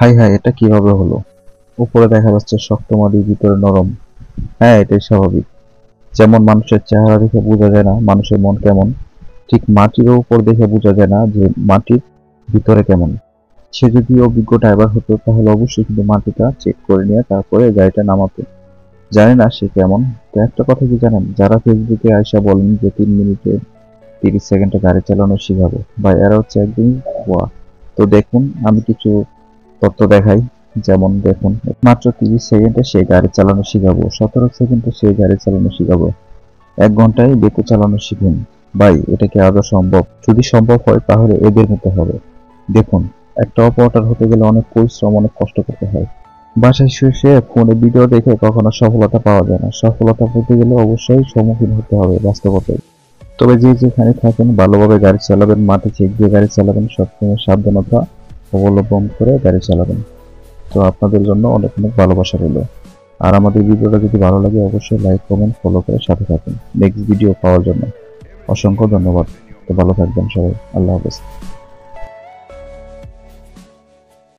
High high, এটা কিভাবে হলো? উপরে দেখা যাচ্ছে শক্ত মাটি, ভিতরে নরম। হ্যাঁ, এটাই স্বাভাবিক। যেমন মানুষের চেহারা দেখে বোঝা যায় না মানুষের মন কেমন, ঠিক মাটিরও উপর দেখে বোঝা যায় না যে মাটির ভিতরে কেমন। সে যদি অভিজ্ঞ ড্রাইভার হতো তাহলে অবশ্যই কিন্তু মাটিটা চেক করে নিয়ে তারপরে গাড়িটা নামাতো। জানি না সে কেমন। তো একটা কথা কি জানেন, যারা ফেসবুকে আয়সা বলেন যে 3 মিনিটে 30 সেকেন্ডে গাড়ি চালানো শিখাবো, বা এরা হচ্ছে একদমই ভুয়া। তো দেখুন, আমি কিছু তথ্য দেখাই। যেমন দেখুন, মাত্র 30 সেকেন্ডে সে গাড়ি চালানো শিখাবো, 17 সেকেন্ডে সে গাড়ি চালানো শিখাবো, 1 ঘন্টায় বেঁকে চালানো শিখুন। ভাই, এটা কি আদৌ সম্ভব? যদি সম্ভব হয় তাহলে এদের মতো হবে। দেখুন, একটা অপারেটর হতে গেলে অনেক পরিশ্রম, অনেক কষ্ট করতে হয়। বাসায় শুয়ে শুয়ে ফোনে ভিডিও দেখে কখনো সফলতা পাওয়া যায় না। সফলতা পেতে গেলে অবশ্যই সম্মুখীন হতে হবে বাস্তবতায়। তবে যে যেখানে থাকেন ভালোভাবে গাড়ি চালাবেন, মাঠে চেক দিয়ে গাড়ি চালাবেন, সবসময় সাবধানতা অবলম্বন করে গাড়ি চালাবেন। তো আপনাদের জন্য অনেক অনেক ভালোবাসা রইল। আর আমাদের ভিডিওটা যদি ভালো লাগে অবশ্যই লাইক, কমেন্ট, ফলো করে সাথে থাকুন নেক্সট ভিডিও পাওয়ার জন্য। অসংখ্য ধন্যবাদ। তো ভালো থাকবেন সবাই। আল্লাহ হাফেজ।